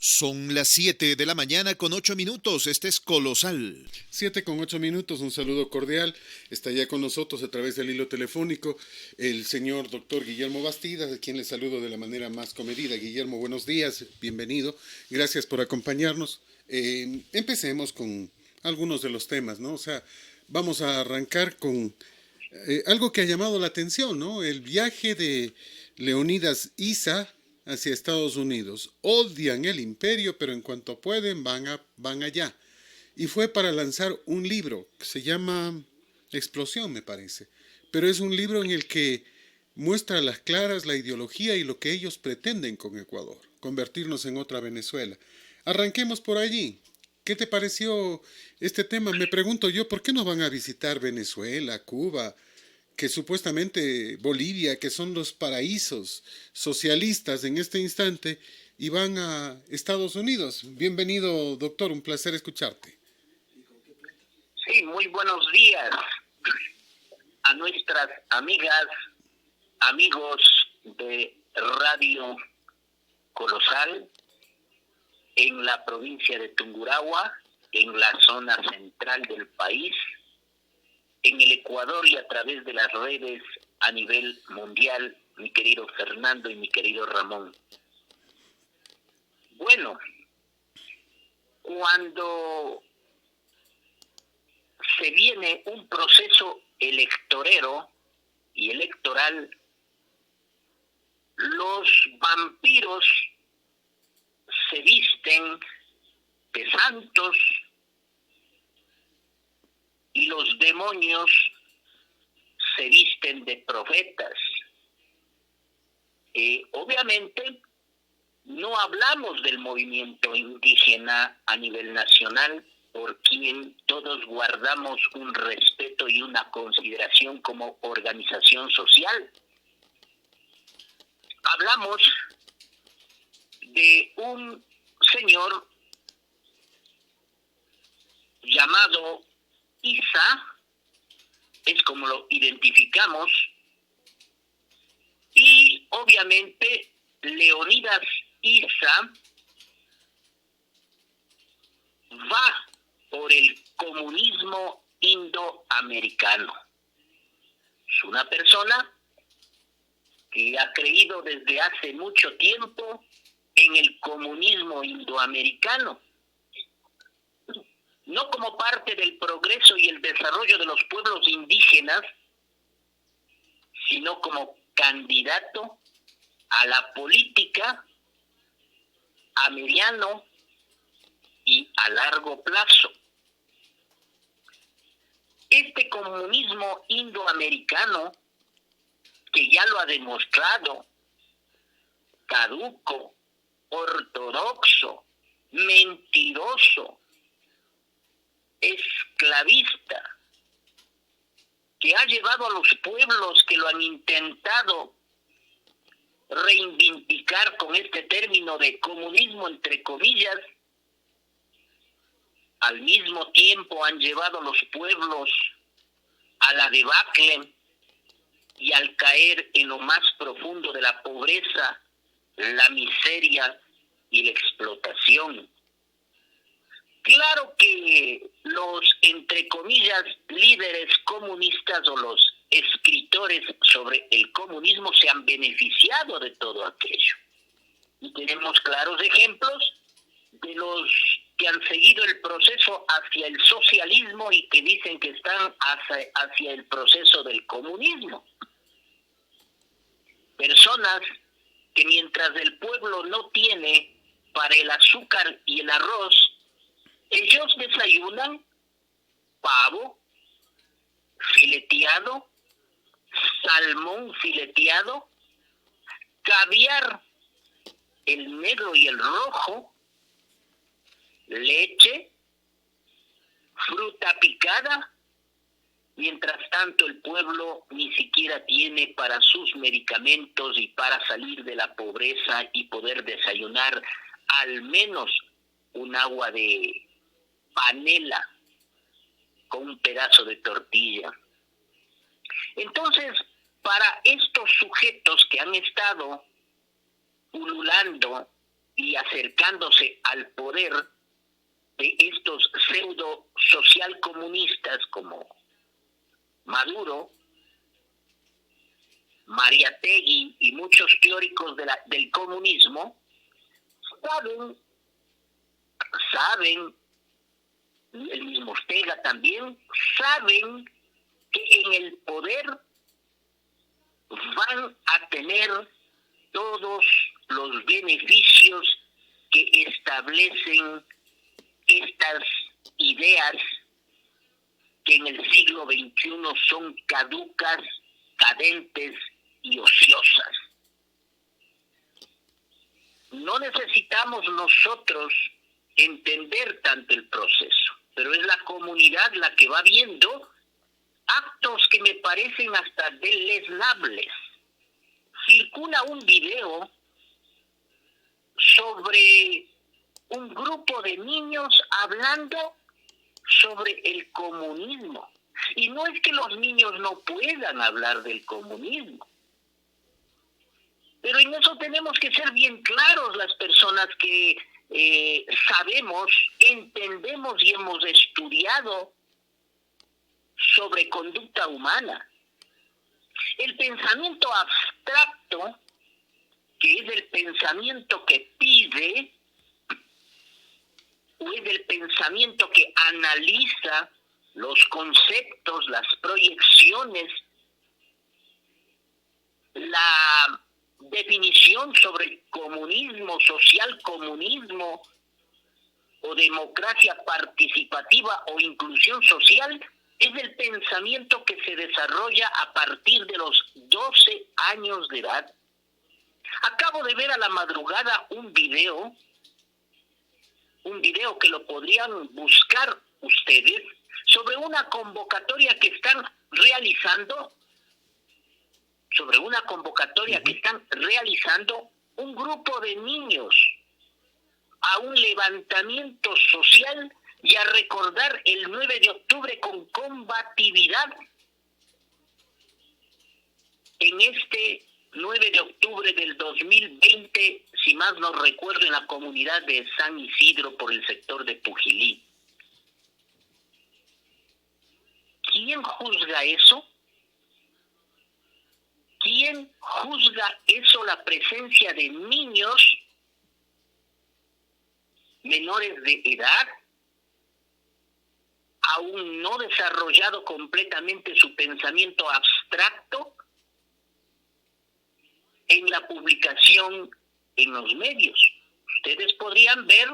Son las 7 de la mañana con 8 minutos. Este es Colosal. 7 con 8 minutos, un saludo cordial. Está ya con nosotros a través del hilo telefónico el señor doctor Guillermo Bastidas, a quien le saludo de la manera más comedida. Guillermo, buenos días, bienvenido. Gracias por acompañarnos. Empecemos con algunos de los temas, ¿no? O sea, vamos a arrancar con algo que ha llamado la atención, ¿no? El viaje de Leonidas Issa hacia Estados Unidos. Odian el imperio, pero en cuanto pueden van allá. Y fue para lanzar un libro que se llama Explosión, me parece. Pero es un libro en el que muestra a las claras la ideología y lo que ellos pretenden con Ecuador, convertirnos en otra Venezuela. Arranquemos por allí. ¿Qué te pareció este tema? Me pregunto yo, ¿por qué no van a visitar Venezuela, Cuba, que supuestamente Bolivia, que son los paraísos socialistas en este instante, y van a Estados Unidos? Bienvenido, doctor, un placer escucharte. Sí, muy buenos días a nuestras amigas, amigos de Radio Colosal en la provincia de Tungurahua, en la zona central del país, en el Ecuador y a través de las redes a nivel mundial, mi querido Fernando y mi querido Ramón. Bueno, cuando se viene un proceso electorero y electoral, los vampiros se visten de santos y los demonios se visten de profetas. Obviamente no hablamos del movimiento indígena a nivel nacional, por quien todos guardamos un respeto y una consideración como organización social. Hablamos de un señor llamado Issa, es como lo identificamos, y obviamente Leonidas Issa va por el comunismo indoamericano. Es una persona que ha creído desde hace mucho tiempo en el comunismo indoamericano, no como parte del progreso y el desarrollo de los pueblos indígenas, sino como candidato a la política a mediano y a largo plazo. Este comunismo indoamericano, que ya lo ha demostrado, caduco, ortodoxo, mentiroso, esclavista, que ha llevado a los pueblos que lo han intentado reivindicar con este término de comunismo entre comillas, al mismo tiempo han llevado a los pueblos a la debacle y al caer en lo más profundo de la pobreza, la miseria y la explotación. Claro que los, entre comillas, líderes comunistas o los escritores sobre el comunismo se han beneficiado de todo aquello. Y tenemos claros ejemplos de los que han seguido el proceso hacia el socialismo y que dicen que están hacia el proceso del comunismo. Personas que mientras el pueblo no tiene para el azúcar y el arroz, ellos desayunan pavo fileteado, salmón fileteado, caviar, el negro y el rojo, leche, fruta picada. Mientras tanto, el pueblo ni siquiera tiene para sus medicamentos y para salir de la pobreza y poder desayunar al menos un agua de panela con un pedazo de tortilla. Entonces, para estos sujetos que han estado pululando y acercándose al poder de estos pseudo social comunistas como Maduro, Mariátegui y muchos teóricos del comunismo, saben, el mismo Ortega también, saben que en el poder van a tener todos los beneficios que establecen estas ideas que en el siglo XXI son caducas, cadentes y ociosas. No necesitamos nosotros entender tanto el proceso, pero es la comunidad la que va viendo actos que me parecen hasta deleznables. Circula un video sobre un grupo de niños hablando sobre el comunismo. Y no es que los niños no puedan hablar del comunismo, pero en eso tenemos que ser bien claros las personas que sabemos, entendemos y hemos estudiado sobre conducta humana. El pensamiento abstracto, que es el pensamiento que pide, o es el pensamiento que analiza los conceptos, las proyecciones, la definición sobre comunismo, social comunismo, o democracia participativa o inclusión social, es el pensamiento que se desarrolla a partir de los 12 años de edad. Acabo de ver a la madrugada un video que lo podrían buscar ustedes, sobre una convocatoria que están realizando, un grupo de niños a un levantamiento social y a recordar el 9 de octubre con combatividad. En este 9 de octubre del 2020, si más no recuerdo, en la comunidad de San Isidro por el sector de Pujilí. ¿Quién juzga eso? ¿Quién juzga eso, la presencia de niños menores de edad, aún no desarrollado completamente su pensamiento abstracto, en la publicación en los medios? Ustedes podrían ver,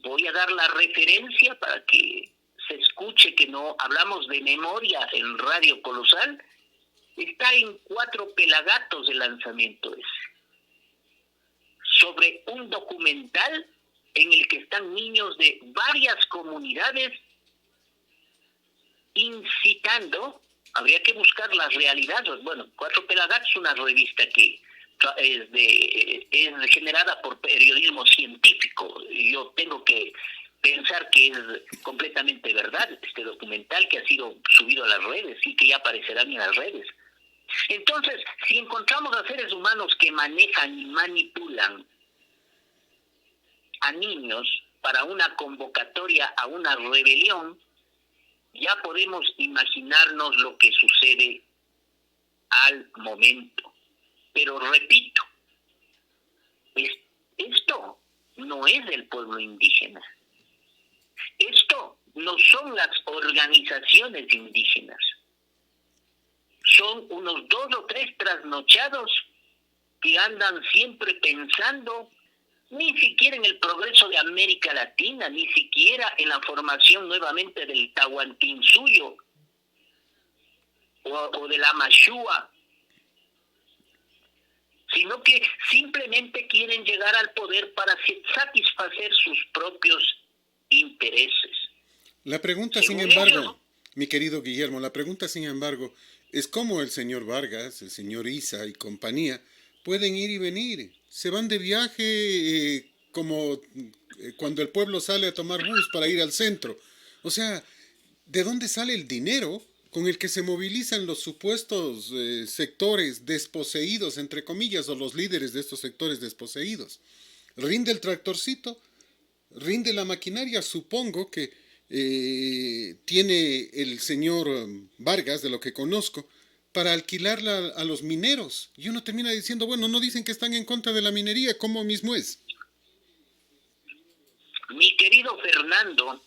voy a dar la referencia para que se escuche que no hablamos de memoria en Radio Colosal. Está en 4 Pelagatos el lanzamiento ese, sobre un documental en el que están niños de varias comunidades incitando. Habría que buscar las realidades. Bueno, 4 Pelagatos es una revista que es generada por periodismo científico. Yo tengo que pensar que es completamente verdad este documental, que ha sido subido a las redes y que ya aparecerán en las redes. Entonces, si encontramos a seres humanos que manejan y manipulan a niños para una convocatoria a una rebelión, ya podemos imaginarnos lo que sucede al momento. Pero repito, esto no es del pueblo indígena. Esto no son las organizaciones indígenas. Son unos 2 o 3 trasnochados que andan siempre pensando ni siquiera en el progreso de América Latina, ni siquiera en la formación nuevamente del Tahuantinsuyo o de la Mashua, sino que simplemente quieren llegar al poder para satisfacer sus propios intereses. La pregunta, sin embargo, mi querido Guillermo, es cómo el señor Vargas, el señor Issa y compañía pueden ir y venir. Se van de viaje como cuando el pueblo sale a tomar bus para ir al centro. O sea, ¿de dónde sale el dinero con el que se movilizan los supuestos sectores desposeídos, entre comillas, o los líderes de estos sectores desposeídos. Rinde el tractorcito, rinde la maquinaria, supongo que tiene el señor Vargas, de lo que conozco, para alquilarla a los mineros. Y uno termina diciendo, bueno, no dicen que están en contra de la minería, ¿cómo mismo es? Mi querido Fernando,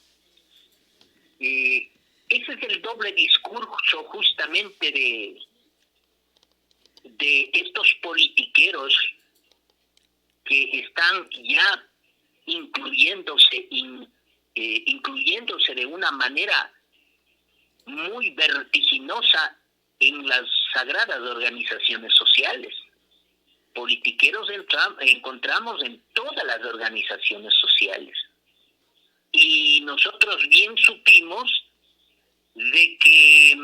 ese es el doble discurso justamente de estos politiqueros que están ya incluyéndose de una manera muy vertiginosa en las sagradas organizaciones sociales. Politiqueros encontramos en todas las organizaciones sociales. Y nosotros bien supimos de que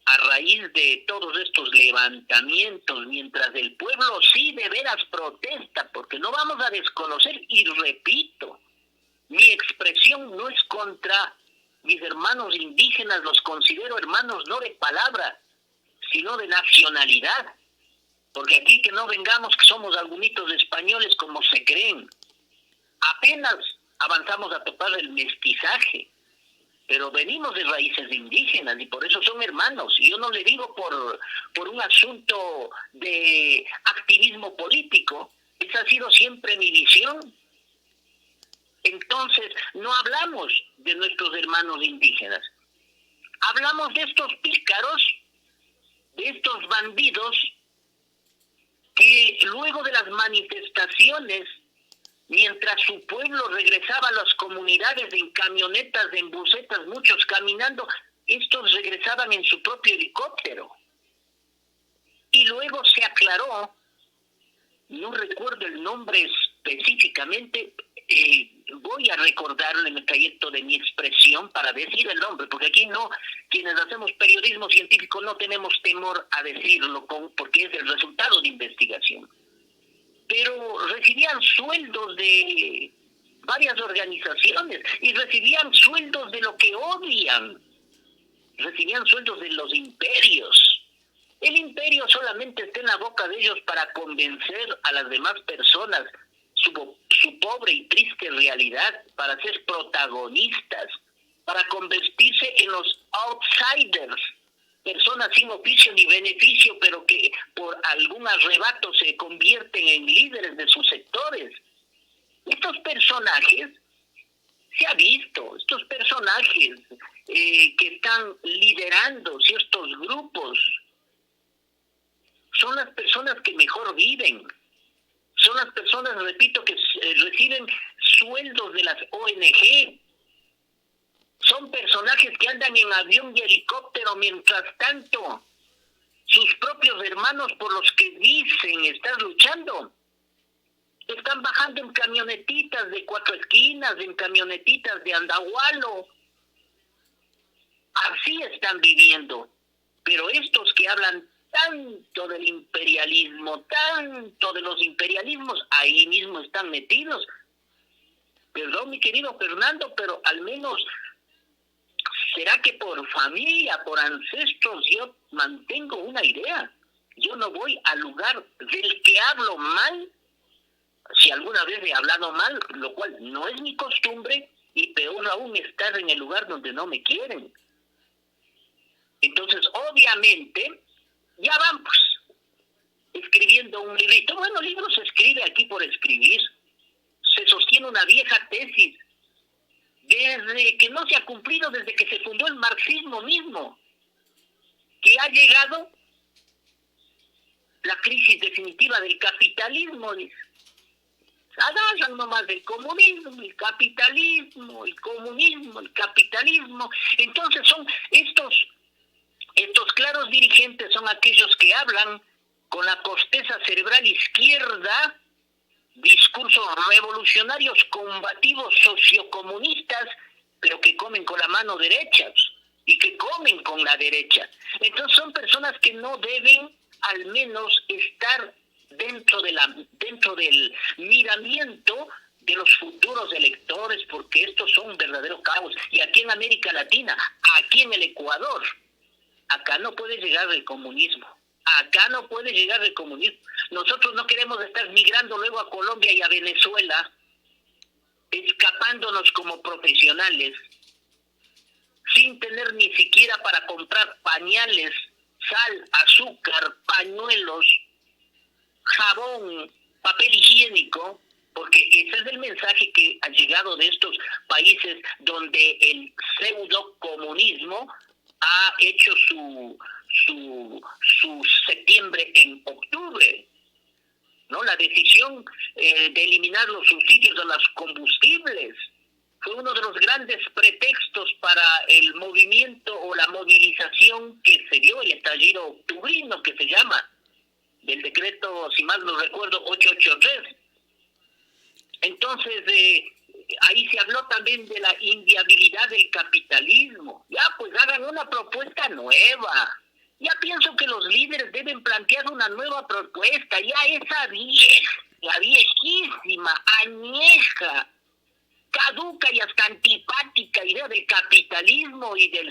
a raíz de todos estos levantamientos, mientras el pueblo sí de veras protesta, porque no vamos a desconocer, y repito, mi expresión no es contra mis hermanos indígenas, los considero hermanos no de palabra, sino de nacionalidad, porque aquí que no vengamos que somos algunitos españoles como se creen. Apenas avanzamos a topar el mestizaje, pero venimos de raíces indígenas y por eso son hermanos. Y yo no le digo por un asunto de activismo político, esa ha sido siempre mi visión. Entonces, no hablamos de nuestros hermanos indígenas, hablamos de estos pícaros, de estos bandidos, que luego de las manifestaciones, mientras su pueblo regresaba a las comunidades en camionetas, en busetas, muchos caminando, estos regresaban en su propio helicóptero. Y luego se aclaró, no recuerdo el nombre específicamente, voy a recordarlo en el trayecto de mi expresión para decir el nombre, porque aquí no, quienes hacemos periodismo científico no tenemos temor a decirlo porque es el resultado de investigación. Pero recibían sueldos de varias organizaciones y recibían sueldos de lo que odian, recibían sueldos de los imperios. El imperio solamente está en la boca de ellos para convencer a las demás personas su pobre y triste realidad, para ser protagonistas, para convertirse en los outsiders, personas sin oficio ni beneficio, pero que por algún arrebato se convierten en líderes de sus sectores. Estos personajes, se ha visto, estos personajes que están liderando ciertos grupos, son las personas que mejor viven. Son las personas, repito, que reciben sueldos de las ONG. Son personajes que andan en avión y helicóptero, mientras tanto sus propios hermanos por los que dicen estar luchando, están bajando en camionetitas de 4 esquinas, en camionetitas de Andahualo. Así están viviendo. Pero estos que hablan tanto del imperialismo, tanto de los imperialismos, ahí mismo están metidos. Perdón, mi querido Fernando, pero al menos, ¿será que por familia, por ancestros, yo mantengo una idea? Yo no voy al lugar del que hablo mal, si alguna vez he hablado mal, lo cual no es mi costumbre, y peor aún estar en el lugar donde no me quieren. Entonces, obviamente, ya van pues escribiendo un librito. Bueno, el libro se escribe aquí por escribir. Se sostiene una vieja tesis desde que no se ha cumplido, desde que se fundó el marxismo mismo, que ha llegado la crisis definitiva del capitalismo. Agarran nomás del comunismo, el capitalismo, el comunismo, el capitalismo. Entonces son estos claros dirigentes, son aquellos que hablan con la corteza cerebral izquierda, discursos revolucionarios, combativos, sociocomunistas, pero que comen con la mano derecha y que comen con la derecha. Entonces son personas que no deben al menos estar dentro del miramiento de los futuros electores, porque estos son un verdadero caos. Y aquí en América Latina, aquí en el Ecuador, acá no puede llegar el comunismo. Acá no puede llegar el comunismo. Nosotros no queremos estar migrando luego a Colombia y a Venezuela, escapándonos como profesionales, sin tener ni siquiera para comprar pañales, sal, azúcar, pañuelos, jabón, papel higiénico, porque ese es el mensaje que ha llegado de estos países donde el pseudo comunismo ha hecho su septiembre en octubre, ¿no? La decisión de eliminar los subsidios a los combustibles fue uno de los grandes pretextos para el movimiento o la movilización que se dio, el estallido octubrino que se llama, del decreto, si mal no recuerdo, 883. Entonces, ahí se habló también de la inviabilidad del capitalismo. Ya, pues hagan una propuesta nueva. Ya pienso que los líderes deben plantear una nueva propuesta. Ya esa vieja, viejísima, añeja, caduca y hasta antipática idea del capitalismo y del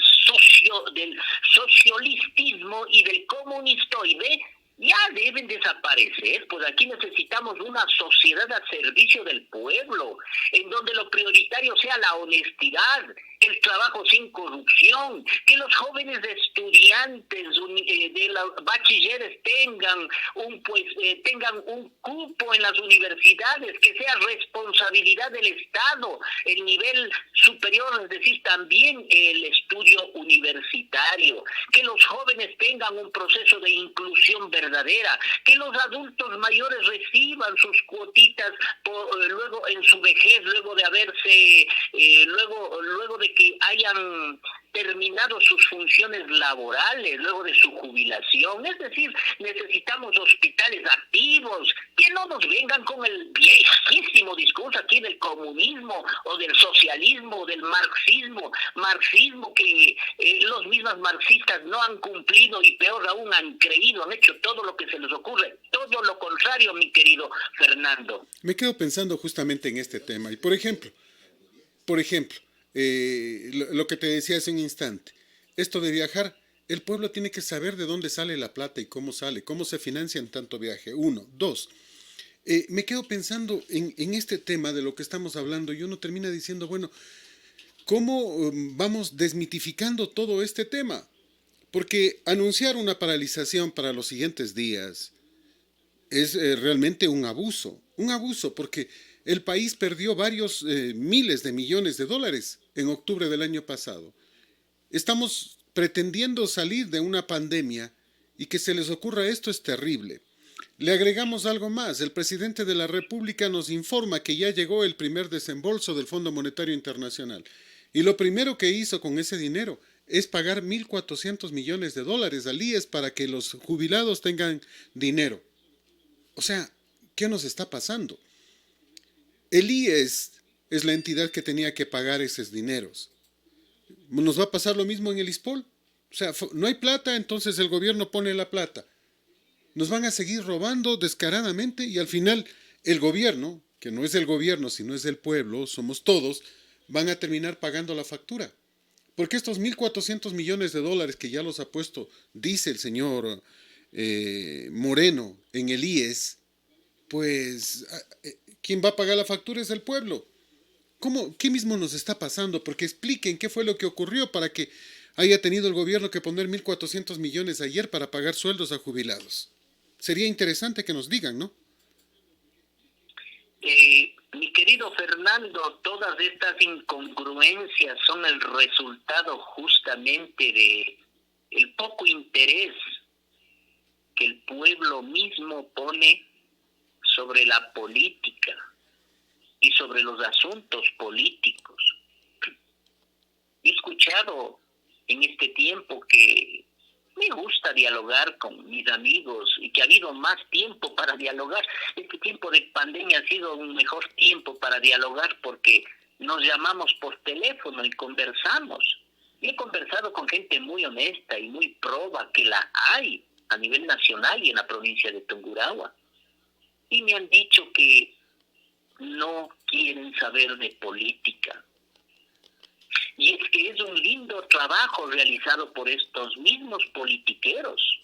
socialistismo y del comunistoide ya deben desaparecer. Pues aquí necesitamos una sociedad a servicio del pueblo, en donde lo prioritario sea la honestidad, el trabajo sin corrupción, que los jóvenes estudiantes de los bachilleres tengan un cupo en las universidades, que sea responsabilidad del Estado, el nivel superior, es decir, también el estudio universitario, que los jóvenes tengan un proceso de inclusión verdadera, que los adultos mayores reciban sus cuotitas luego en su vejez, luego de haberse, luego de que hayan terminado sus funciones laborales, luego de su jubilación. Es decir, necesitamos hospitales activos, que no nos vengan con el viejísimo discurso aquí del comunismo o del socialismo o del marxismo que los mismos marxistas no han cumplido y peor aún han creído, han hecho todo lo que se les ocurre, todo lo contrario, mi querido Fernando. Me quedo pensando justamente en este tema y por ejemplo, lo que te decía hace un instante, esto de viajar, el pueblo tiene que saber de dónde sale la plata y cómo sale, cómo se financia en tanto viaje. Uno, dos, me quedo pensando en este tema de lo que estamos hablando y uno termina diciendo, bueno, ¿cómo vamos desmitificando todo este tema? Porque anunciar una paralización para los siguientes días es realmente un abuso porque el país perdió varios miles de millones de dólares en octubre del año pasado. Estamos pretendiendo salir de una pandemia y que se les ocurra esto es terrible. Le agregamos algo más. El presidente de la República nos informa que ya llegó el primer desembolso del Fondo Monetario Internacional. Y lo primero que hizo con ese dinero es pagar 1.400 millones de dólares al IES para que los jubilados tengan dinero. O sea, ¿qué nos está pasando? El IES es la entidad que tenía que pagar esos dineros. ¿Nos va a pasar lo mismo en el ISPOL? O sea, no hay plata, entonces el gobierno pone la plata. Nos van a seguir robando descaradamente y al final el gobierno, que no es del gobierno, sino es del pueblo, somos todos, van a terminar pagando la factura. Porque estos 1.400 millones de dólares que ya los ha puesto, dice el señor Moreno, en el IES, pues quien va a pagar la factura es el pueblo. ¿Qué mismo nos está pasando? Porque expliquen qué fue lo que ocurrió para que haya tenido el gobierno que poner 1.400 millones ayer para pagar sueldos a jubilados. Sería interesante que nos digan, ¿no? Mi querido Fernando, todas estas incongruencias son el resultado justamente de el poco interés que el pueblo mismo pone sobre la política y sobre los asuntos políticos. He escuchado en este tiempo que me gusta dialogar con mis amigos y que ha habido más tiempo para dialogar. Este tiempo de pandemia ha sido un mejor tiempo para dialogar porque nos llamamos por teléfono y conversamos. Y he conversado con gente muy honesta y muy proba, que la hay a nivel nacional y en la provincia de Tungurahua. Y me han dicho que no quieren saber de política. Y es que es un lindo trabajo realizado por estos mismos politiqueros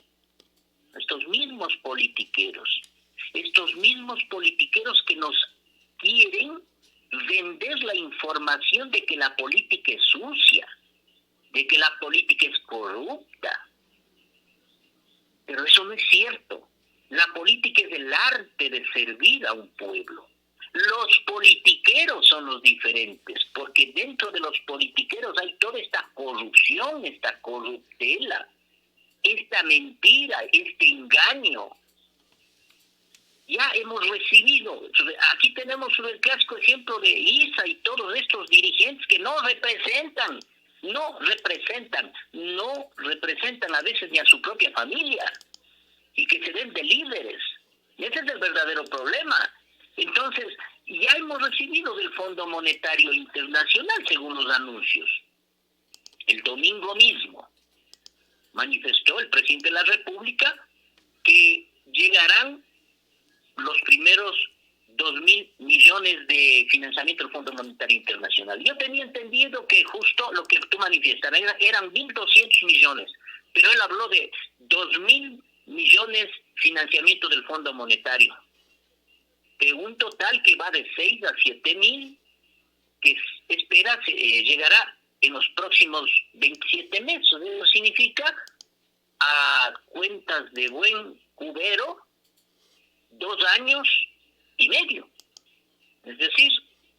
que nos quieren vender la información de que la política es sucia, de que la política es corrupta. Pero eso no es cierto. La política es el arte de servir a un pueblo. Los politiqueros son los diferentes, porque dentro de los politiqueros hay toda esta corrupción, esta corruptela, esta mentira, este engaño. Ya hemos recibido, aquí tenemos el clásico ejemplo de ISA y todos estos dirigentes que no representan a veces ni a su propia familia, y que se den de líderes. Y ese es el verdadero problema. Entonces, ya hemos recibido del Fondo Monetario Internacional, según los anuncios. El domingo mismo manifestó el presidente de la República que llegarán los primeros 2.000 millones de financiamiento del Fondo Monetario Internacional. Yo tenía entendido que justo lo que tú manifiestas eran 1.200 millones, pero él habló de 2.000 millones financiamiento del Fondo Monetario, de un total que va de 6 a 7.000, que espera llegará en los próximos 27 meses. Eso significa, a cuentas de buen cubero, 2 años y medio. Es decir,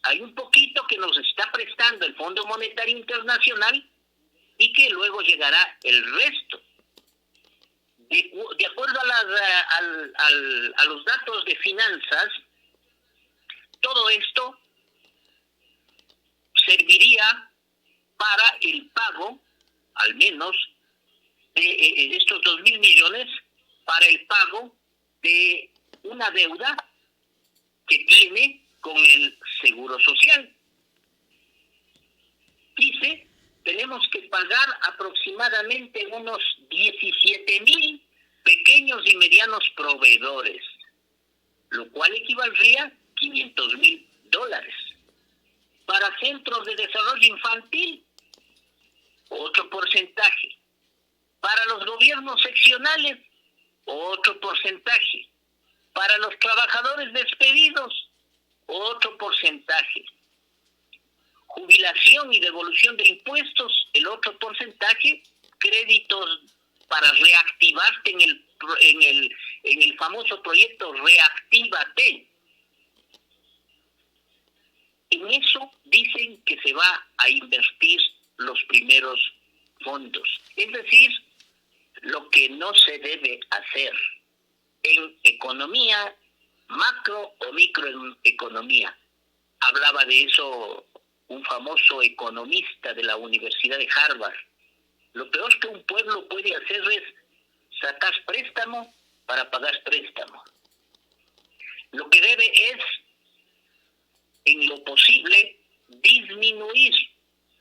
hay un poquito que nos está prestando el Fondo Monetario Internacional y que luego llegará el resto. De acuerdo a los datos de finanzas, todo esto serviría para el pago, al menos, de estos 2.000 millones, para el pago de una deuda que tiene con el Seguro Social. Dice, tenemos que pagar aproximadamente unos 17.000 pequeños y medianos proveedores, lo cual equivaldría a $500.000. Para centros de desarrollo infantil, otro porcentaje. Para los gobiernos seccionales, otro porcentaje. Para los trabajadores despedidos, otro porcentaje. Jubilación y devolución de impuestos, el otro porcentaje. Créditos para reactivarte en el famoso proyecto Reactívate. En eso dicen que se va a invertir los primeros fondos. Es decir, lo que no se debe hacer en economía, macro o microeconomía. Hablaba de eso un famoso economista de la Universidad de Harvard. Lo peor que un pueblo puede hacer es sacar préstamo para pagar préstamo. Lo que debe es, en lo posible, disminuir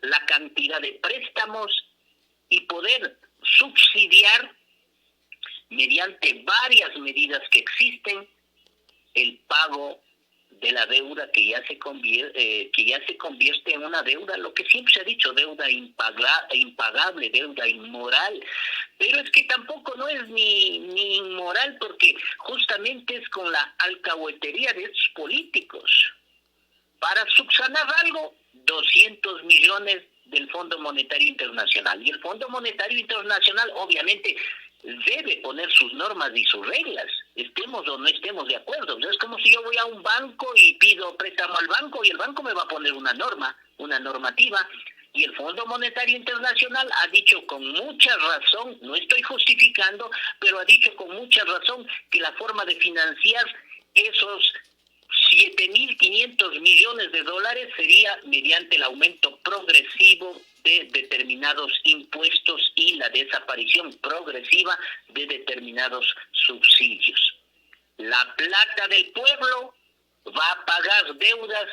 la cantidad de préstamos y poder subsidiar, mediante varias medidas que existen, el pago de la deuda que ya se convierte en una deuda, lo que siempre se ha dicho, deuda impagable, deuda inmoral. Pero es que tampoco no es ni inmoral, porque justamente es con la alcahuetería de estos políticos. Para subsanar algo, 200 millones del Fondo Monetario Internacional. Y el Fondo Monetario Internacional obviamente debe poner sus normas y sus reglas, estemos o no estemos de acuerdo. O sea, es como si yo voy a un banco y pido préstamo al banco y el banco me va a poner una normativa. Y el Fondo Monetario Internacional ha dicho con mucha razón, no estoy justificando, pero ha dicho con mucha razón que la forma de financiar esos 7.500 millones de dólares sería mediante el aumento progresivo de determinados impuestos y la desaparición progresiva de determinados subsidios. La plata del pueblo va a pagar deudas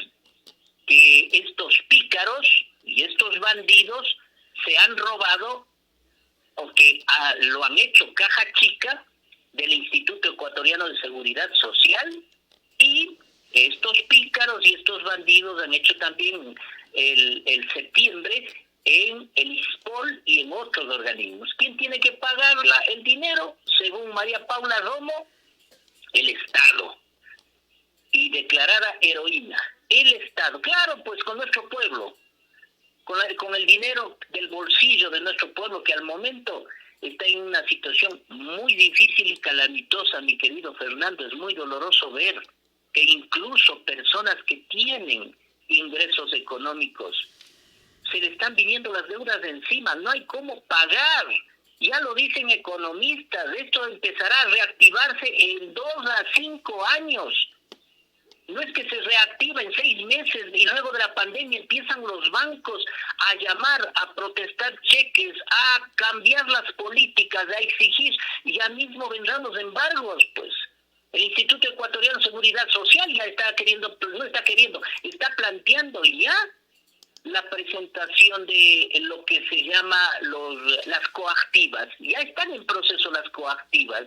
que estos pícaros y estos bandidos se han robado o que lo han hecho caja chica del Instituto Ecuatoriano de Seguridad Social, y estos pícaros y estos bandidos han hecho también el septiembre en el ISPOL y en otros organismos. ¿Quién tiene que pagar el dinero? Según María Paula Romo, el Estado. Y declarada heroína, el Estado. Claro, pues con nuestro pueblo, con el dinero del bolsillo de nuestro pueblo, que al momento está en una situación muy difícil y calamitosa, mi querido Fernando. Es muy doloroso ver que incluso personas que tienen ingresos económicos se le están viniendo las deudas de encima, no hay cómo pagar. Ya lo dicen economistas, esto empezará a reactivarse en 2 a 5 años. No es que se reactiva en 6 meses y luego de la pandemia empiezan los bancos a llamar, a protestar cheques, a cambiar las políticas, a exigir, y ya mismo vendrán los embargos, pues. El Instituto Ecuatoriano de Seguridad Social ya está queriendo, pues no está queriendo, está planteando ya la presentación de lo que se llama las coactivas. Ya están en proceso las coactivas.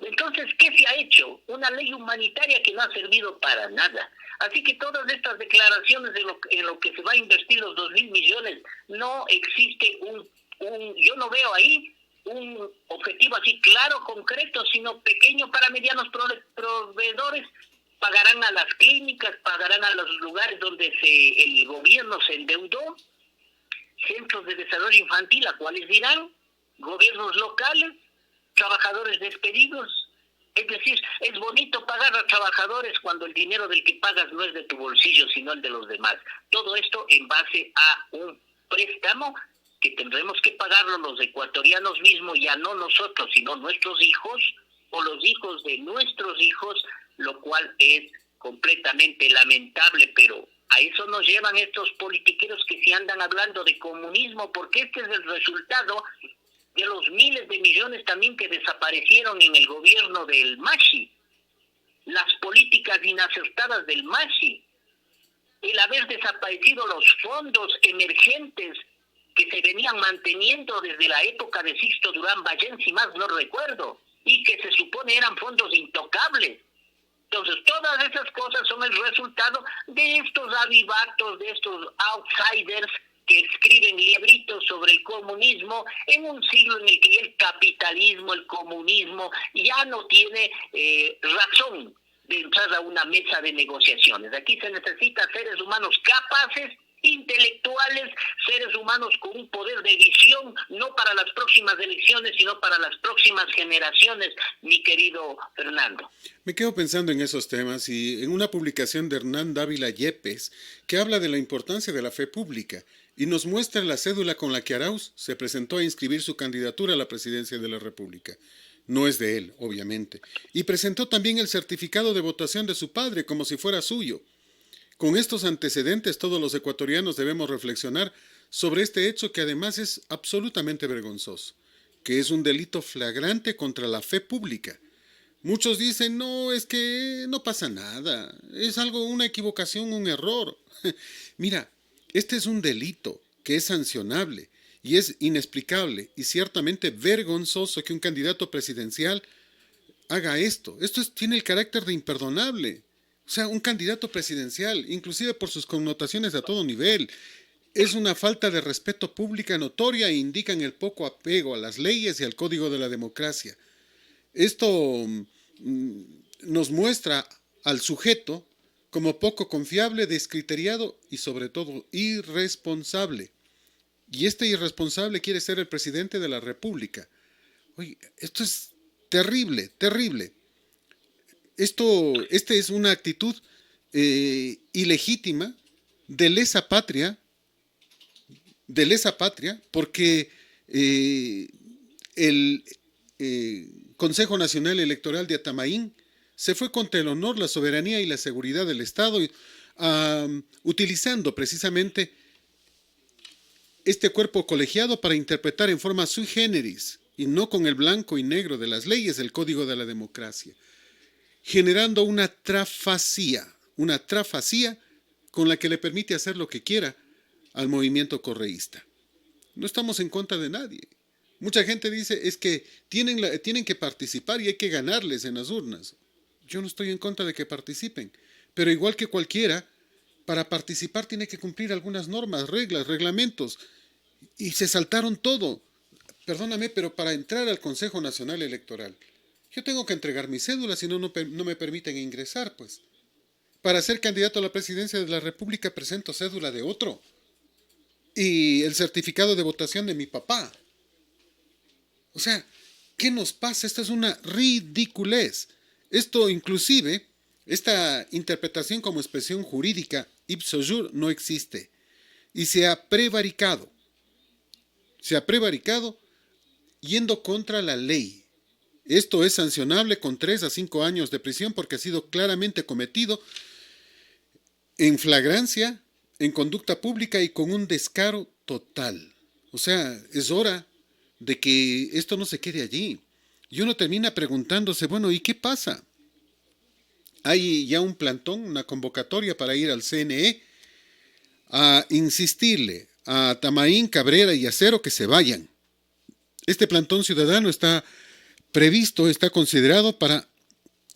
Entonces, ¿qué se ha hecho? Una ley humanitaria que no ha servido para nada. Así que todas estas declaraciones en lo que se va a invertir los 2.000 millones, no existe yo no veo ahí un objetivo así claro, concreto, sino pequeño para medianos proveedores. Pagarán a las clínicas, pagarán a los lugares donde el gobierno se endeudó, centros de desarrollo infantil, ¿a cuáles dirán? Gobiernos locales, trabajadores despedidos. Es decir, es bonito pagar a trabajadores cuando el dinero del que pagas no es de tu bolsillo, sino el de los demás. Todo esto en base a un préstamo que tendremos que pagarlo los ecuatorianos mismos, ya no nosotros, sino nuestros hijos o los hijos de nuestros hijos, lo cual es completamente lamentable, pero a eso nos llevan estos politiqueros que se andan hablando de comunismo, porque este es el resultado de los miles de millones también que desaparecieron en el gobierno del MASHI, las políticas inacertadas del MASHI, el haber desaparecido los fondos emergentes que se venían manteniendo desde la época de Sixto Durán Ballén, si más no recuerdo, y que se supone eran fondos intocables. Entonces, todas esas cosas son el resultado de estos avivatos, de estos outsiders que escriben libritos sobre el comunismo en un siglo en el que el capitalismo, el comunismo, ya no tiene razón de entrar a una mesa de negociaciones. Aquí se necesitan seres humanos capaces, intelectuales, seres humanos con un poder de visión, no para las próximas elecciones, sino para las próximas generaciones, mi querido Fernando. Me quedo pensando en esos temas y en una publicación de Hernán Dávila Yepes que habla de la importancia de la fe pública y nos muestra la cédula con la que Arauz se presentó a inscribir su candidatura a la presidencia de la República. No es de él, obviamente. Y presentó también el certificado de votación de su padre como si fuera suyo. Con estos antecedentes, todos los ecuatorianos debemos reflexionar sobre este hecho que además es absolutamente vergonzoso, que es un delito flagrante contra la fe pública. Muchos dicen, no, es que no pasa nada, es algo, una equivocación, un error. Mira, este es un delito que es sancionable y es inexplicable y ciertamente vergonzoso que un candidato presidencial haga esto. Tiene el carácter de imperdonable. O sea, un candidato presidencial, inclusive por sus connotaciones a todo nivel, es una falta de respeto pública notoria e indican el poco apego a las leyes y al código de la democracia. Esto nos muestra al sujeto como poco confiable, descriteriado y sobre todo irresponsable. Y este irresponsable quiere ser el presidente de la República. Oye, esto es terrible, terrible. Esta es una actitud ilegítima de lesa patria, porque el Consejo Nacional Electoral de Atamaín se fue contra el honor, la soberanía y la seguridad del Estado, utilizando precisamente este cuerpo colegiado para interpretar en forma sui generis y no con el blanco y negro de las leyes del Código de la Democracia, generando una trafacía con la que le permite hacer lo que quiera al movimiento correísta. No estamos en contra de nadie. Mucha gente dice, es que tienen que participar y hay que ganarles en las urnas. Yo no estoy en contra de que participen, pero igual que cualquiera, para participar tiene que cumplir algunas normas, reglas, reglamentos, y se saltaron todo. Perdóname, pero para entrar al Consejo Nacional Electoral, yo tengo que entregar mi cédula, si no, no me permiten ingresar, pues. Para ser candidato a la presidencia de la República presento cédula de otro y el certificado de votación de mi papá. O sea, ¿qué nos pasa? Esta es una ridiculez. Esto inclusive, esta interpretación como expresión jurídica ipso jure no existe y se ha prevaricado. Se ha prevaricado yendo contra la ley. Esto es sancionable con 3 a 5 años de prisión porque ha sido claramente cometido en flagrancia, en conducta pública y con un descaro total. O sea, es hora de que esto no se quede allí. Y uno termina preguntándose, bueno, ¿y qué pasa? Hay ya un plantón, una convocatoria para ir al CNE a insistirle a Tamaín, Cabrera y Acero que se vayan. Este plantón ciudadano está previsto, está considerado para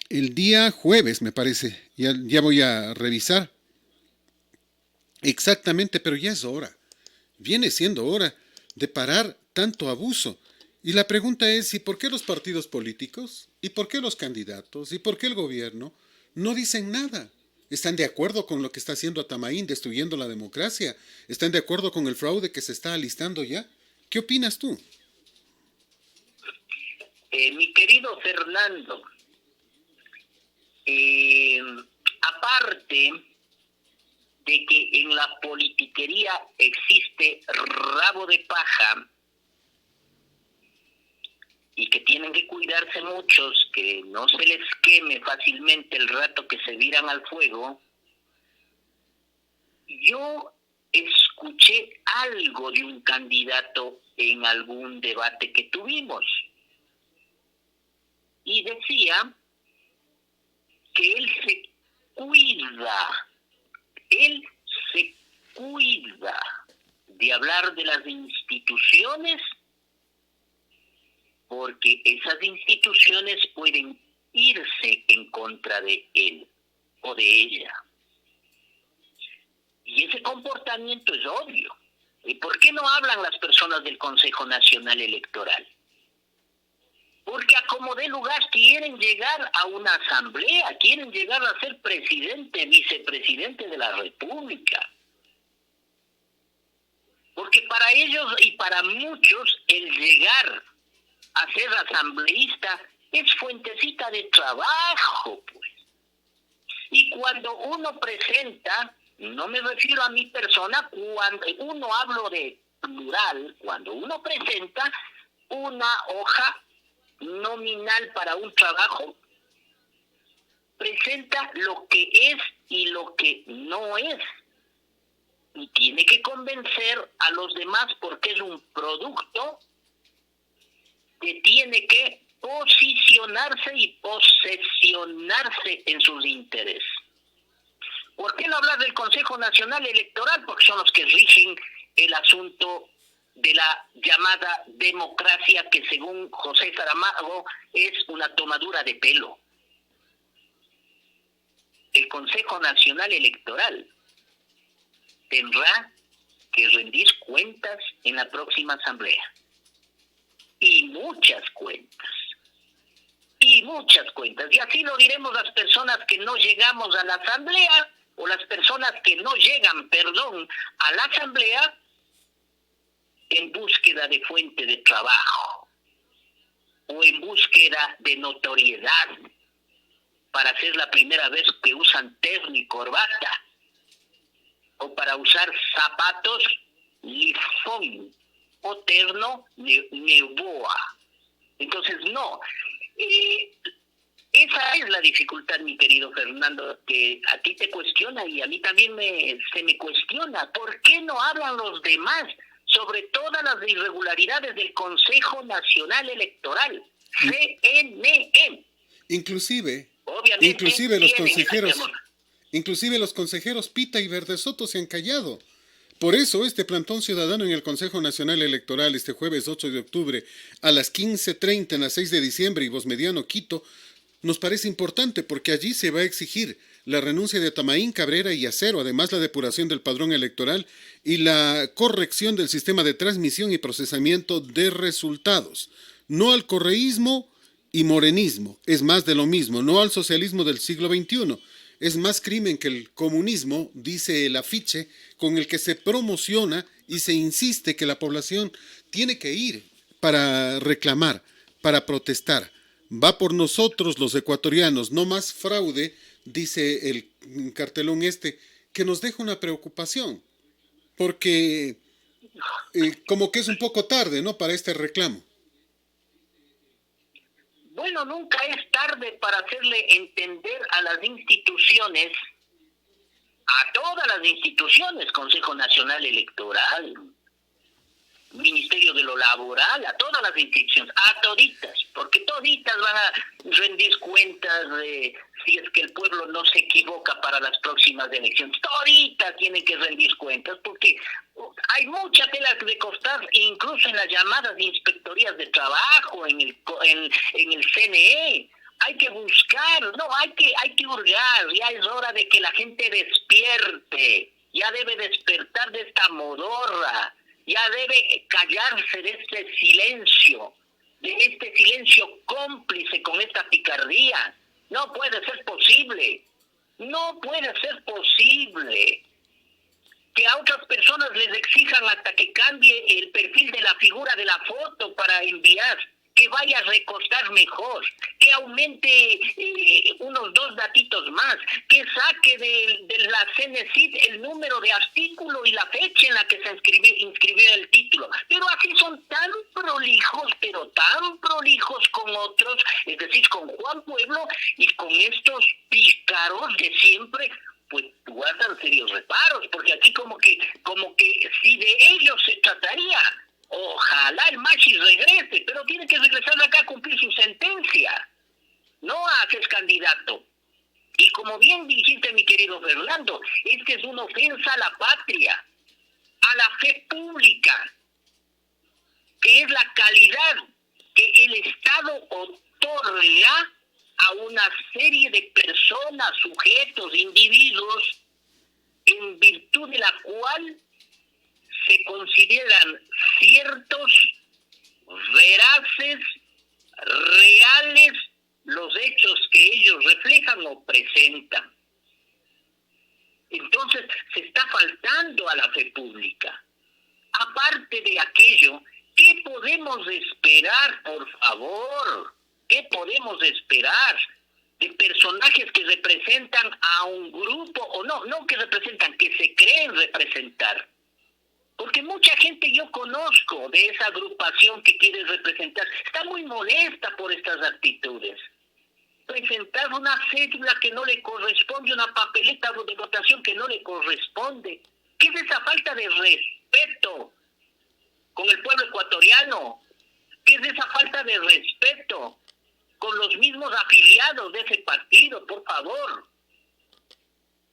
el día jueves, me parece. Ya voy a revisar exactamente, pero ya es hora. Viene siendo hora de parar tanto abuso. Y la pregunta es, ¿y por qué los partidos políticos? ¿Y por qué los candidatos? ¿Y por qué el gobierno no dicen nada? ¿Están de acuerdo con lo que está haciendo Atamaín, destruyendo la democracia? ¿Están de acuerdo con el fraude que se está alistando ya? ¿Qué opinas tú? Mi querido Fernando, aparte de que en la politiquería existe rabo de paja y que tienen que cuidarse muchos, que no se les queme fácilmente el rato que se viran al fuego, yo escuché algo de un candidato en algún debate que tuvimos y decía que él se cuida de hablar de las instituciones porque esas instituciones pueden irse en contra de él o de ella. Y ese comportamiento es obvio. ¿Y por qué no hablan las personas del Consejo Nacional Electoral? Porque a como dé lugar quieren llegar a una asamblea, quieren llegar a ser presidente, vicepresidente de la República. Porque para ellos y para muchos el llegar a ser asambleísta es fuentecita de trabajo, pues. Y cuando uno presenta, no me refiero a mi persona, cuando uno hablo de plural, cuando uno presenta una hoja nominal para un trabajo, presenta lo que es y lo que no es. Y tiene que convencer a los demás porque es un producto que tiene que posicionarse y posesionarse en sus intereses. ¿Por qué no hablar del Consejo Nacional Electoral? Porque son los que rigen el asunto de la llamada democracia, que según José Saramago es una tomadura de pelo. El Consejo Nacional Electoral tendrá que rendir cuentas en la próxima asamblea. Y muchas cuentas. Y así lo diremos las personas que no llegamos a la asamblea, o las personas que no llegan, a la asamblea en búsqueda de fuente de trabajo o en búsqueda de notoriedad para ser la primera vez que usan terno y corbata o para usar zapatos lifón o terno neuboa. Entonces no, esa es la dificultad, mi querido Fernando, que a ti te cuestiona y a mí también se me cuestiona. ¿Por qué no hablan los demás sobre todas las irregularidades del Consejo Nacional Electoral, CNE? Inclusive los consejeros Pita y Verdesoto se han callado. Por eso este plantón ciudadano en el Consejo Nacional Electoral este jueves 8 de octubre a las 15:30 en la 6 de diciembre y Voz Mediano Quito nos parece importante porque allí se va a exigir la renuncia de Tamaín, Cabrera y Acero, además la depuración del padrón electoral y la corrección del sistema de transmisión y procesamiento de resultados. No al correísmo y morenismo, es más de lo mismo, no al socialismo del siglo XXI. Es más crimen que el comunismo, dice el afiche con el que se promociona y se insiste que la población tiene que ir para reclamar, para protestar. Va por nosotros los ecuatorianos, no más fraude, dice el cartelón que nos deja una preocupación, porque como que es un poco tarde, ¿no?, para este reclamo. Bueno, nunca es tarde para hacerle entender a las instituciones, a todas las instituciones, Consejo Nacional Electoral, Ministerio de lo Laboral, a todas las instituciones, a toditas, porque toditas van a rendir cuentas de si es que el pueblo no se equivoca para las próximas elecciones. Toditas tienen que rendir cuentas, porque hay mucha tela de cortar, incluso en las llamadas inspectorías de trabajo, en el CNE. Hay que buscar, no, hay que hurgar, ya es hora de que la gente despierte, ya debe despertar de esta modorra. Ya debe callarse de este silencio cómplice con esta picardía. No puede ser posible que a otras personas les exijan hasta que cambie el perfil de la figura de la foto para enviar, que vaya a recortar mejor, que aumente unos 2 datitos más, que saque de la CNCID el número de artículo y la fecha en la que se inscribió el título. Pero así son tan prolijos con otros, es decir, con Juan Pueblo y con estos pícaros de siempre, pues guardan serios reparos, porque aquí como que si de ellos se trataría, ojalá el Machi regrese, pero tiene que regresar acá a cumplir su sentencia, no a ser candidato. Y como bien dijiste, mi querido Fernando, es una ofensa a la patria, a la fe pública, que es la calidad que el Estado otorga a una serie de personas, sujetos, individuos, en virtud de la cual se consideran ciertos, veraces, reales los hechos que ellos reflejan o presentan. Entonces se está faltando a la fe pública. Aparte de aquello, ¿qué podemos esperar, por favor? ¿Qué podemos esperar de personajes que representan a un grupo, o no que representan, que se creen representar? Porque mucha gente yo conozco de esa agrupación que quiere representar, está muy molesta por estas actitudes. Presentar una cédula que no le corresponde, una papeleta de votación que no le corresponde. ¿Qué es esa falta de respeto con el pueblo ecuatoriano? ¿Qué es esa falta de respeto con los mismos afiliados de ese partido, por favor?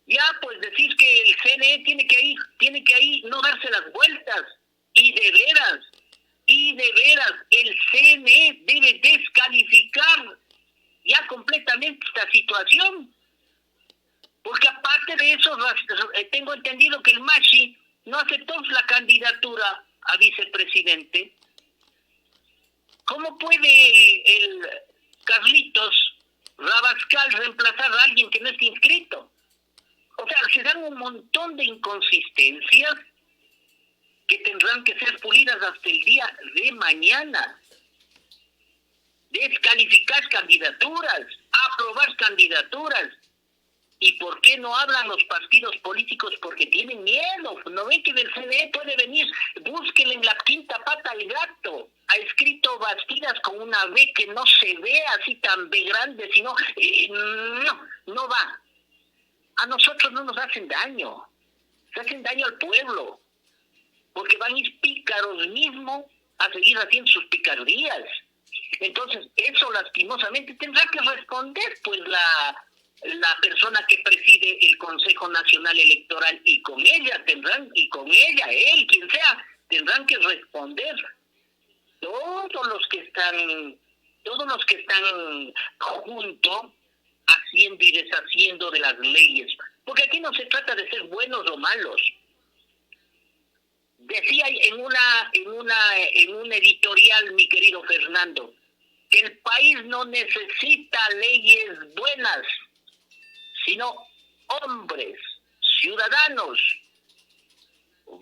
Ya, pues decir que el CNE tiene que ahí no darse las vueltas. Y de veras, el CNE debe descalificar ya completamente esta situación. Porque aparte de eso, tengo entendido que el Machi no aceptó la candidatura a vicepresidente. ¿Cómo puede el Carlitos Rabascal reemplazar a alguien que no está inscrito? O sea, se dan un montón de inconsistencias que tendrán que ser pulidas hasta el día de mañana. Descalificar candidaturas, aprobar candidaturas. ¿Y por qué no hablan los partidos políticos? Porque tienen miedo. ¿No ven que del CNE puede venir? Búsquenle en la quinta pata al gato. Ha escrito Bastidas con una B que no se ve así tan B grande, sino no va. A nosotros no nos hacen daño. Se hacen daño al pueblo. Porque van a ir pícaros mismos a seguir haciendo sus picardías. Entonces, eso lastimosamente tendrá que responder pues la persona que preside el Consejo Nacional Electoral, y con ella, él, quien sea, tendrán que responder todos los que están junto haciendo y deshaciendo de las leyes. Porque aquí no se trata de ser buenos o malos. Decía en un editorial, mi querido Fernando, que el país no necesita leyes buenas, sino hombres, ciudadanos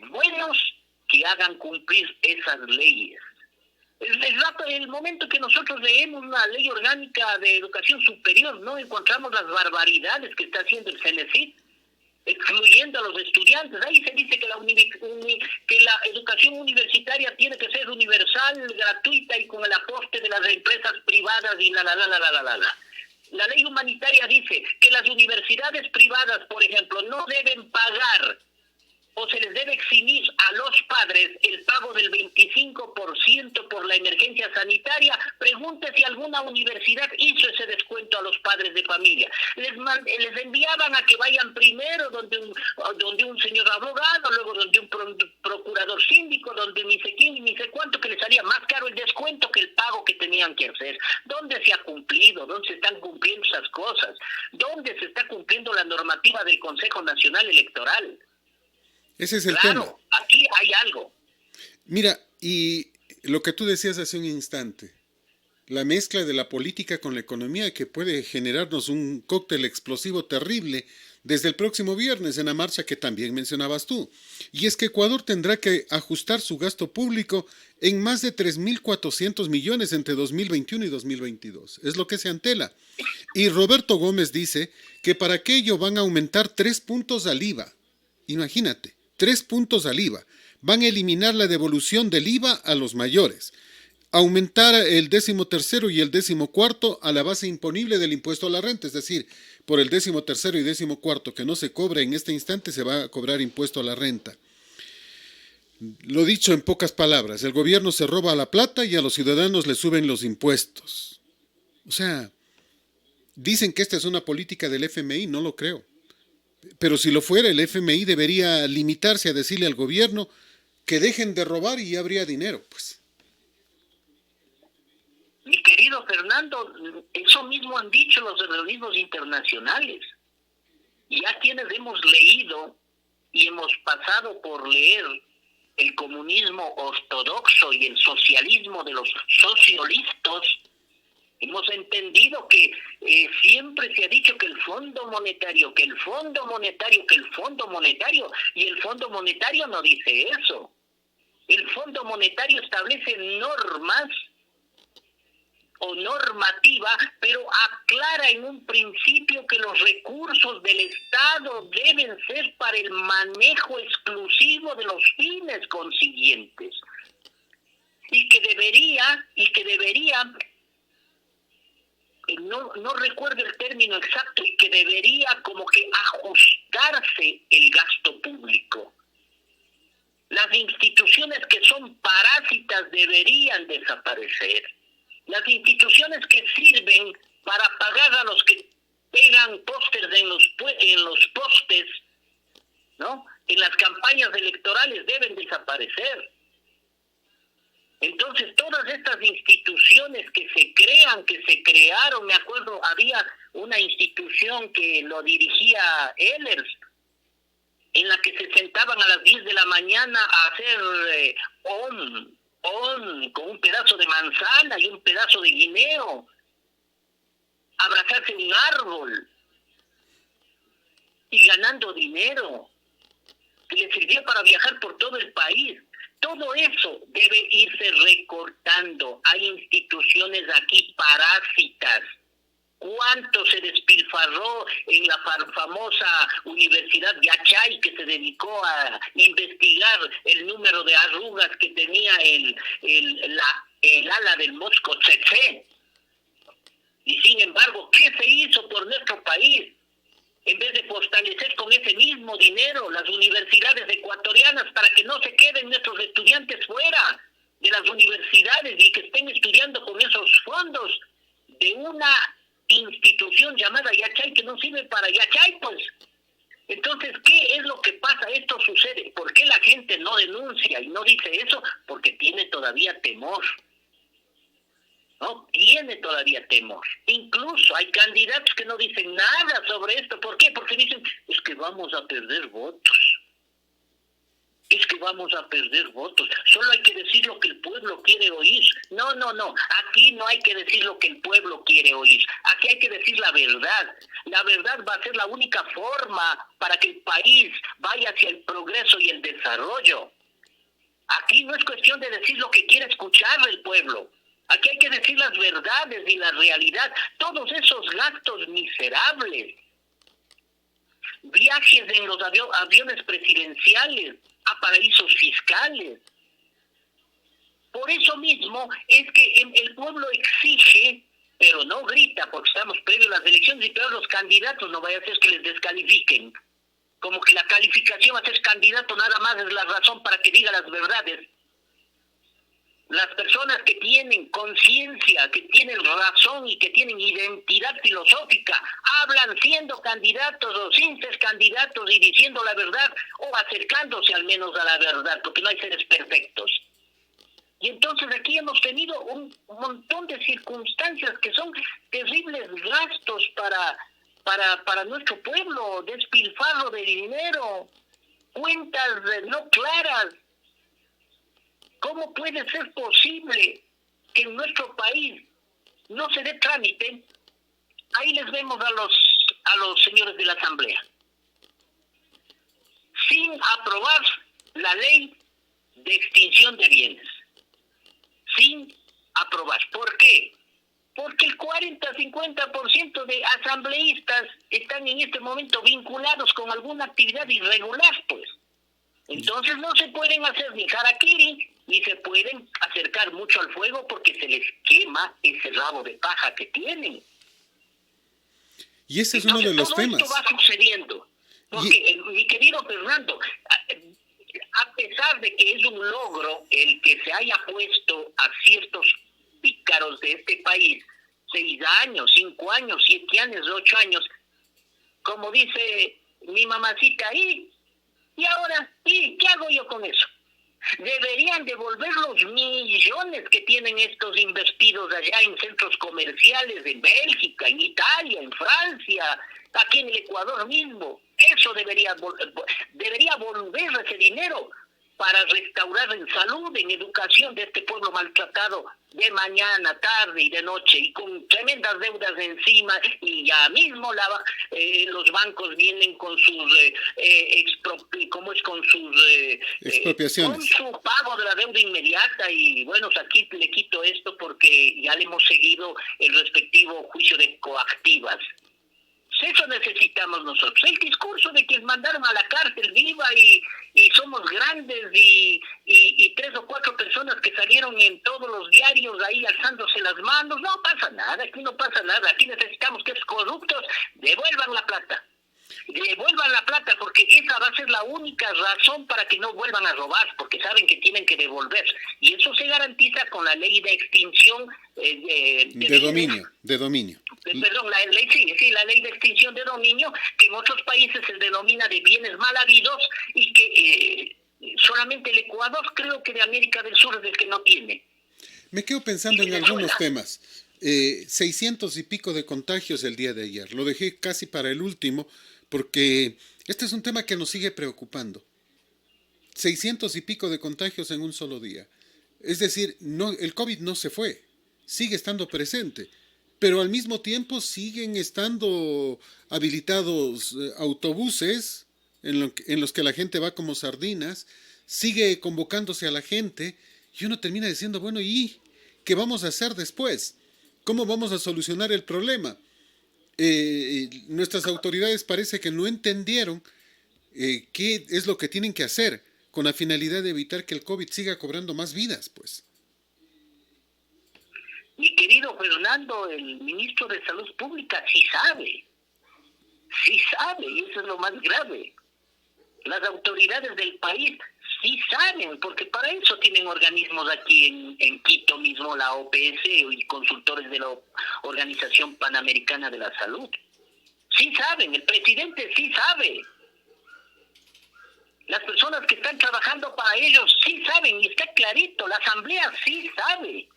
buenos que hagan cumplir esas leyes. El momento que nosotros leemos una ley orgánica de educación superior, no encontramos las barbaridades que está haciendo el CENESID, excluyendo a los estudiantes. Ahí se dice que la educación universitaria tiene que ser universal, gratuita y con el aporte de las empresas privadas y la. La ley humanitaria dice que las universidades privadas, por ejemplo, no deben pagar o se les debe eximir a los padres el pago del 25% por la emergencia sanitaria. Pregunte si alguna universidad hizo ese descuento a los padres de familia. Les enviaban a que vayan primero donde un señor abogado, luego donde un procurador síndico, donde ni sé quién ni sé cuánto, que les salía más caro el descuento que el pago que tenían que hacer. ¿Dónde se ha cumplido? ¿Dónde se están cumpliendo esas cosas? ¿Dónde se está cumpliendo la normativa del Consejo Nacional Electoral? Ese es el tema. Aquí hay algo. Mira, y lo que tú decías hace un instante, la mezcla de la política con la economía que puede generarnos un cóctel explosivo terrible desde el próximo viernes en la marcha que también mencionabas tú. Y es que Ecuador tendrá que ajustar su gasto público en más de 3.400 millones entre 2021 y 2022. Es lo que se antela. Y Roberto Gómez dice que para aquello van a aumentar 3 puntos al IVA. Imagínate. 3 puntos al IVA. Van a eliminar la devolución del IVA a los mayores. Aumentar el 13º y el 14º a la base imponible del impuesto a la renta. Es decir, por el 13º y 14º que no se cobra en este instante, se va a cobrar impuesto a la renta. Lo dicho en pocas palabras, el gobierno se roba la plata y a los ciudadanos les suben los impuestos. O sea, dicen que esta es una política del FMI, no lo creo. Pero si lo fuera, el FMI debería limitarse a decirle al gobierno que dejen de robar y ya habría dinero, pues. Mi querido Fernando, eso mismo han dicho los organismos internacionales. Ya quienes hemos leído y hemos pasado por leer el comunismo ortodoxo y el socialismo de los socialistas, hemos entendido que siempre se ha dicho que el Fondo Monetario, y el Fondo Monetario no dice eso. El Fondo Monetario establece normas o normativa, pero aclara en un principio que los recursos del Estado deben ser para el manejo exclusivo de los fines consiguientes. Y que debería no recuerdo el término exacto, y que debería como que ajustarse el gasto público. Las instituciones que son parásitas deberían desaparecer. Las instituciones que sirven para pagar a los que pegan pósters en los postes, ¿no?, en las campañas electorales, deben desaparecer. Entonces, todas estas instituciones que se crearon, me acuerdo, había una institución que lo dirigía Ehlers, en la que se sentaban a las 10 de la mañana a hacer con un pedazo de manzana y un pedazo de guineo, abrazarse en un árbol y ganando dinero, que les sirvió para viajar por todo el país. Todo eso debe irse recortando. Hay instituciones aquí parásitas. ¿Cuánto se despilfarró en la famosa Universidad Yachay, que se dedicó a investigar el número de arrugas que tenía el ala del mosco tsetse? Y sin embargo, ¿qué se hizo por nuestro país? En vez de fortalecer con ese mismo dinero las universidades ecuatorianas para que no se queden nuestros estudiantes fuera de las universidades y que estén estudiando con esos fondos de una institución llamada Yachay que no sirve para Yachay, pues. Entonces, ¿qué es lo que pasa? Esto sucede. ¿Por qué la gente no denuncia y no dice eso? Porque tiene todavía temor, ¿no? tiene todavía temor. Incluso hay candidatos que no dicen nada sobre esto. ¿Por qué? Porque dicen, es que vamos a perder votos. Es que vamos a perder votos. Solo hay que decir lo que el pueblo quiere oír. No. Aquí no hay que decir lo que el pueblo quiere oír. Aquí hay que decir la verdad. La verdad va a ser la única forma para que el país vaya hacia el progreso y el desarrollo. Aquí no es cuestión de decir lo que quiere escuchar el pueblo. Aquí hay que decir las verdades y la realidad. Todos esos gastos miserables, viajes en los aviones presidenciales a paraísos fiscales. Por eso mismo es que el pueblo exige, pero no grita, porque estamos previo a las elecciones y peor los candidatos, no vaya a ser que les descalifiquen. Como que la calificación a ser candidato nada más es la razón para que diga las verdades. Las personas que tienen conciencia, que tienen razón y que tienen identidad filosófica, hablan siendo candidatos o sin ser candidatos y diciendo la verdad o acercándose al menos a la verdad, porque no hay seres perfectos. Y entonces aquí hemos tenido un montón de circunstancias que son terribles gastos para nuestro pueblo, despilfarro de dinero, cuentas no claras. ¿Cómo puede ser posible que en nuestro país no se dé trámite? Ahí les vemos a los señores de la Asamblea, sin aprobar la ley de extinción de bienes. Sin aprobar. ¿Por qué? Porque el 40-50% de asambleístas están en este momento vinculados con alguna actividad irregular, pues. Entonces no se pueden hacer ni harakiri, ni se pueden acercar mucho al fuego porque se les quema ese rabo de paja que tienen. Y ese es entonces, uno de los todo temas. Esto va sucediendo. Porque, mi querido Fernando, a pesar de que es un logro el que se haya puesto a ciertos pícaros de este país, 6 años, 5 años, 7 años, 8 años, como dice mi mamacita, ¿y ahora? ¿Y qué hago yo con eso? Deberían devolver los millones que tienen estos invertidos allá en centros comerciales, en Bélgica, en Italia, en Francia, aquí en el Ecuador mismo. Eso debería volver ese dinero para restaurar en salud, en educación de este pueblo maltratado de mañana, tarde y de noche, y con tremendas deudas encima, y ya mismo los bancos vienen con sus expropiaciones, con su pago de la deuda inmediata. Y bueno, aquí le quito esto porque ya le hemos seguido el respectivo juicio de coactivas. Eso necesitamos nosotros. El discurso de que mandaron a la cárcel viva y somos grandes y 3 o 4 personas que salieron en todos los diarios ahí alzándose las manos, no pasa nada, aquí no pasa nada. Aquí necesitamos que esos corruptos devuelvan la plata. Devuelvan la plata, porque esa va a ser la única razón para que no vuelvan a robar, porque saben que tienen que devolver. Y eso se garantiza con la ley de extinción de dominio. Perdón, la ley de extinción de dominio, que en otros países se denomina de bienes mal habidos, y que solamente el Ecuador, creo que de América del Sur, es el que no tiene. Me quedo pensando en algunos temas. 600 y pico de contagios el día de ayer. Lo dejé casi para el último porque este es un tema que nos sigue preocupando. 600 y pico de contagios en un solo día. Es decir, el COVID no se fue, sigue estando presente, pero al mismo tiempo siguen estando habilitados autobuses en los que la gente va como sardinas, sigue convocándose a la gente y uno termina diciendo, bueno, ¿y qué vamos a hacer después? ¿Cómo vamos a solucionar el problema? Nuestras autoridades parece que no entendieron qué es lo que tienen que hacer con la finalidad de evitar que el COVID siga cobrando más vidas, pues. Mi querido Fernando, el ministro de Salud Pública sí sabe, y eso es lo más grave. Las autoridades del país sí saben, porque para eso tienen organismos aquí en Quito mismo, la OPS y consultores de la Organización Panamericana de la Salud. Sí saben, el presidente sí sabe. Las personas que están trabajando para ellos sí saben, y está clarito, la Asamblea sí sabe.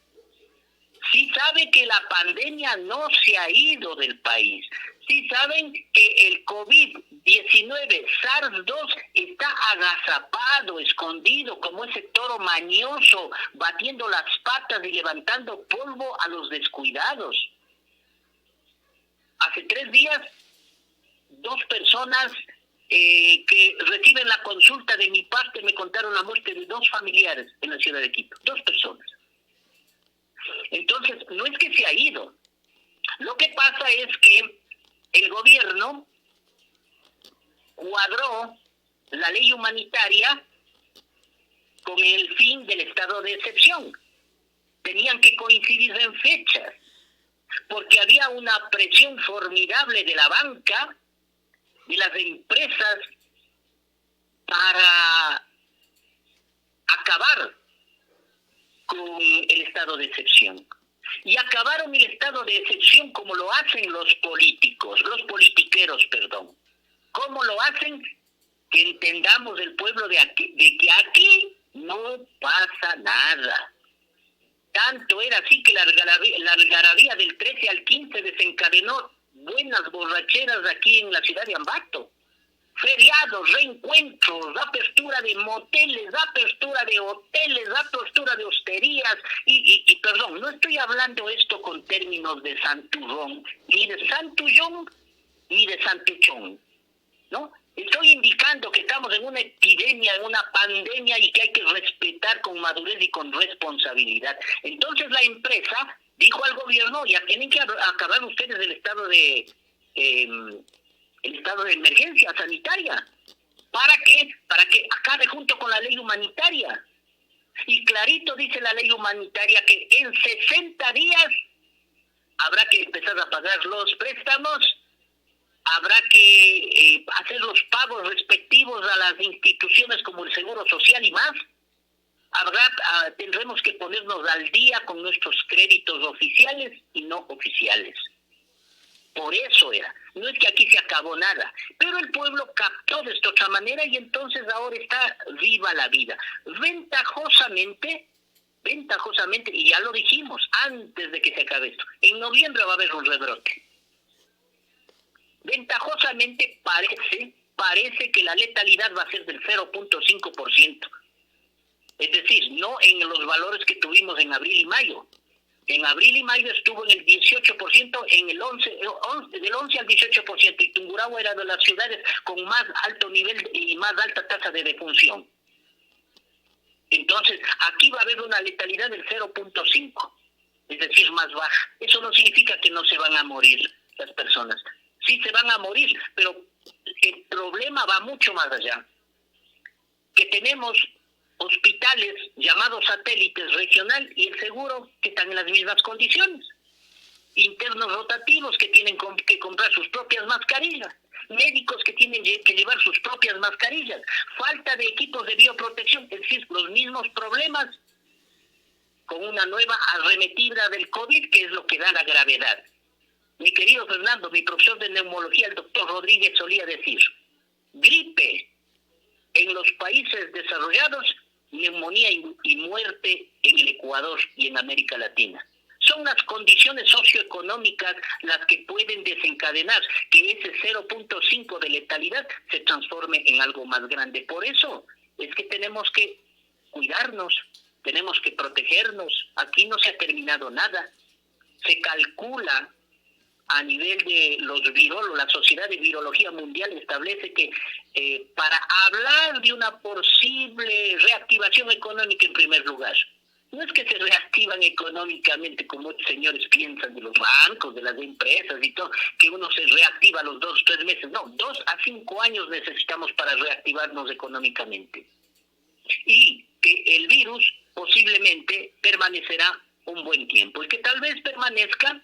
Sí saben que la pandemia no se ha ido del país. Sí saben que el COVID-19, SARS-2, está agazapado, escondido, como ese toro mañoso, batiendo las patas y levantando polvo a los descuidados. Hace 3 días, 2 personas que reciben la consulta de mi parte me contaron la muerte de 2 familiares en la ciudad de Quito. 2 personas. Entonces, no es que se ha ido. Lo que pasa es que el gobierno cuadró la ley humanitaria con el fin del estado de excepción. Tenían que coincidir en fechas, porque había una presión formidable de la banca, de las empresas, para acabar con el estado de excepción. Y acabaron el estado de excepción como lo hacen los politiqueros. ¿Cómo lo hacen? Que entendamos el pueblo de que aquí no pasa nada. Tanto era así que la algarabía del 13 al 15 desencadenó buenas borracheras aquí en la ciudad de Ambato. Feriados, reencuentros, apertura de moteles, apertura de hoteles, apertura de hosterías y perdón, no estoy hablando esto con términos de santurrón, ni de santullón, ni de santuchón, ¿no? Estoy indicando que estamos en una epidemia, en una pandemia y que hay que respetar con madurez y con responsabilidad. Entonces la empresa dijo al gobierno, ya tienen que acabar ustedes el estado de emergencia sanitaria. ¿Para qué? Para que acabe junto con la ley humanitaria. Y clarito dice la ley humanitaria que en 60 días habrá que empezar a pagar los préstamos, habrá que hacer los pagos respectivos a las instituciones como el Seguro Social y más. Tendremos que ponernos al día con nuestros créditos oficiales y no oficiales. Por eso era. No es que aquí se acabó nada. Pero el pueblo captó de esta otra manera y entonces ahora está viva la vida. Ventajosamente, y ya lo dijimos antes de que se acabe esto, en noviembre va a haber un rebrote. Ventajosamente parece que la letalidad va a ser del 0.5%. Es decir, no en los valores que tuvimos en abril y mayo. En abril y mayo estuvo en el 18%, en el del 11 al 18%, y Tungurahua era de las ciudades con más alto nivel y más alta tasa de defunción. Entonces, aquí va a haber una letalidad del 0.5, es decir, más baja. Eso no significa que no se van a morir las personas. Sí se van a morir, pero el problema va mucho más allá. Que tenemos hospitales llamados satélites regional y el seguro que están en las mismas condiciones. Internos rotativos que tienen que comprar sus propias mascarillas. Médicos que tienen que llevar sus propias mascarillas. Falta de equipos de bioprotección. Es decir, los mismos problemas con una nueva arremetida del COVID, que es lo que da la gravedad. Mi querido Fernando, mi profesor de neumología, el doctor Rodríguez, solía decir: gripe en los países desarrollados, neumonía y muerte en el Ecuador y en América Latina. Son las condiciones socioeconómicas las que pueden desencadenar que ese 0.5 de letalidad se transforme en algo más grande. Por eso es que tenemos que cuidarnos, tenemos que protegernos. Aquí no se ha terminado nada. Se calcula a nivel de los virólogos, la Sociedad de Virología Mundial establece que para hablar de una posible reactivación económica en primer lugar, no es que se reactivan económicamente como muchos señores piensan de los bancos, de las empresas y todo, que uno se reactiva a los 2 o 3 meses. No, 2 a 5 años necesitamos para reactivarnos económicamente. Y que el virus posiblemente permanecerá un buen tiempo y que tal vez permanezca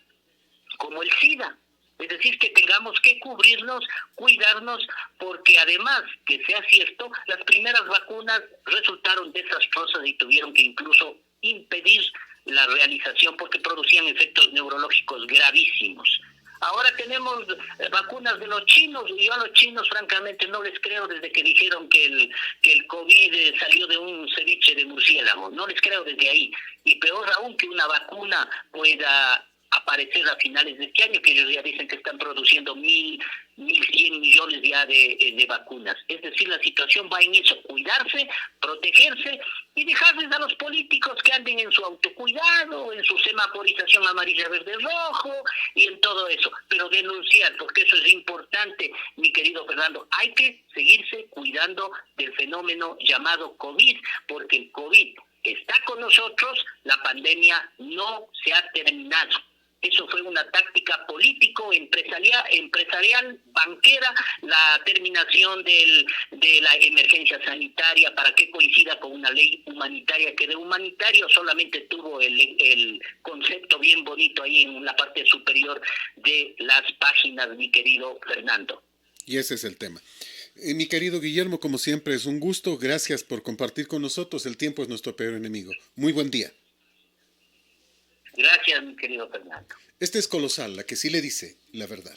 como el SIDA, es decir, que tengamos que cubrirnos, cuidarnos, porque además, que sea cierto, las primeras vacunas resultaron desastrosas y tuvieron que incluso impedir la realización porque producían efectos neurológicos gravísimos. Ahora tenemos vacunas de los chinos, y yo a los chinos francamente no les creo desde que dijeron que el COVID salió de un ceviche de murciélago, no les creo desde ahí. Y peor aún que una vacuna pueda aparecer a finales de este año, que ellos ya dicen que están produciendo 1.100 millones ya de vacunas. Es decir, la situación va en eso, cuidarse, protegerse y dejarles a los políticos que anden en su autocuidado, en su semaforización amarilla, verde, rojo y en todo eso. Pero denunciar, porque eso es importante, mi querido Fernando. Hay que seguirse cuidando del fenómeno llamado COVID, porque el COVID está con nosotros, la pandemia no se ha terminado. Eso fue una táctica empresarial, banquera, la terminación de la emergencia sanitaria para que coincida con una ley humanitaria, que de humanitario solamente tuvo el concepto bien bonito ahí en la parte superior de las páginas, mi querido Fernando. Y ese es el tema. Mi querido Guillermo, como siempre, es un gusto. Gracias por compartir con nosotros. El tiempo es nuestro peor enemigo. Muy buen día. Gracias, mi querido Fernando. Este es Colosal, la que sí le dice la verdad.